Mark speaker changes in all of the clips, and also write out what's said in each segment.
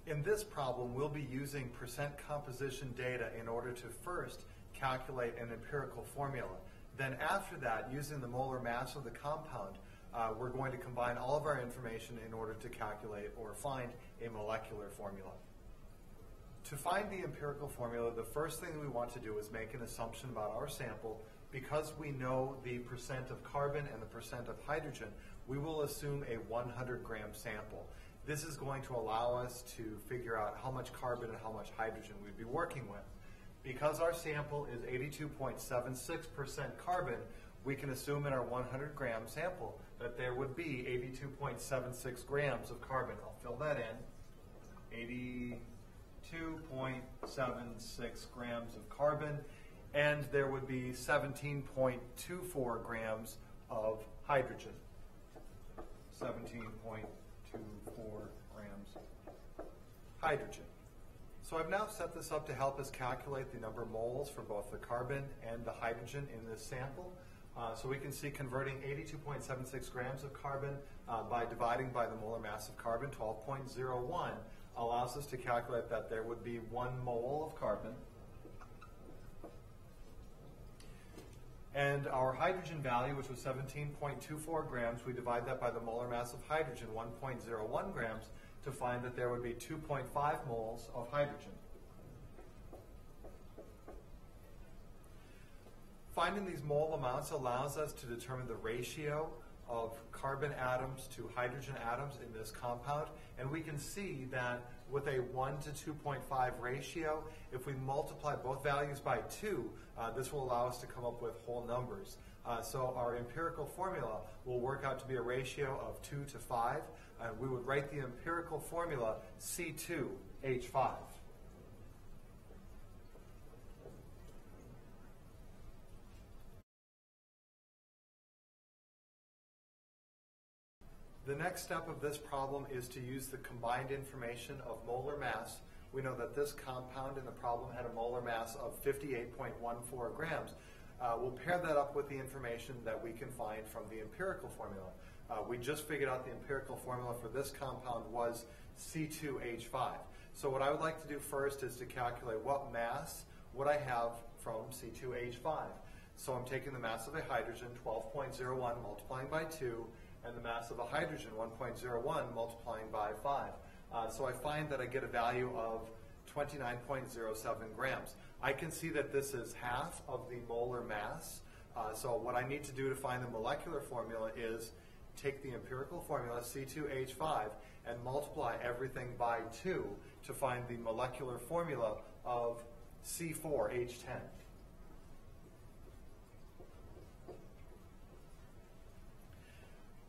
Speaker 1: In this problem, we'll be using percent composition data in order to first calculate an empirical formula. Then after that, using the molar mass of the compound, we're going to combine all of our information in order to calculate or find a molecular formula. To find the empirical formula, the first thing that we want to do is make an assumption about our sample. Because we know the percent of carbon and the percent of hydrogen, we will assume a 100-gram sample. This is going to allow us to figure out how much carbon and how much hydrogen we'd be working with. Because our sample is 82.76% carbon, we can assume in our 100-gram sample that there would be 82.76 grams of carbon. I'll fill that in. 82.76 grams of carbon, and there would be 17.24 grams of hydrogen. 17.24 grams hydrogen. So I've now set this up to help us calculate the number of moles for both the carbon and the hydrogen in this sample. So we can see converting 82.76 grams of carbon by dividing by the molar mass of carbon, 12.01, allows us to calculate that there would be 1 mole of carbon. And our hydrogen value, which was 17.24 grams, we divide that by the molar mass of hydrogen, 1.01 grams, to find that there would be 2.5 moles of hydrogen. Finding these mole amounts allows us to determine the ratio of carbon atoms to hydrogen atoms in this compound, and we can see that with a 1 to 2.5 ratio, if we multiply both values by 2, this will allow us to come up with whole numbers. So our empirical formula will work out to be a ratio of 2 to 5, and we would write the empirical formula C2H5. The next step of this problem is to use the combined information of molar mass. We know that this compound in the problem had a molar mass of 58.14 grams. We'll pair that up with the information that we can find from the empirical formula. We just figured out the empirical formula for this compound was C2H5. So what I would like to do first is to calculate what mass would I have from C2H5. So I'm taking the mass of a hydrogen, 12.01, multiplying by 2, and the mass of a hydrogen, 1.01, multiplying by 5. So I find that I get a value of 29.07 grams. I can see that this is half of the molar mass. So what I need to do to find the molecular formula is take the empirical formula, C2H5, and multiply everything by 2 to find the molecular formula of C4H10.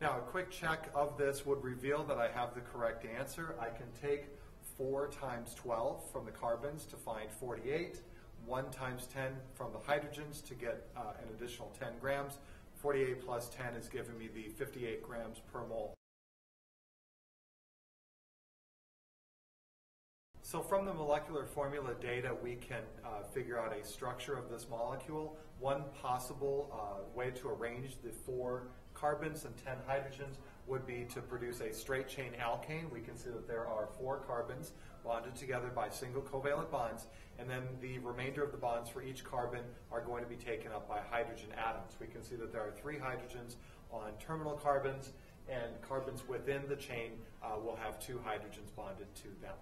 Speaker 1: Now, a quick check of this would reveal that I have the correct answer. I can take 4 times 12 from the carbons to find 48, 1 times 10 from the hydrogens to get an additional 10 grams. 48 plus 10 is giving me the 58 grams per mole. So from the molecular formula data, we can figure out a structure of this molecule. One possible way to arrange the 4 carbons and 10 hydrogens would be to produce a straight chain alkane. We can see that there are 4 carbons bonded together by single covalent bonds, and then the remainder of the bonds for each carbon are going to be taken up by hydrogen atoms. We can see that there are 3 hydrogens on terminal carbons, and carbons within the chain will have 2 hydrogens bonded to them.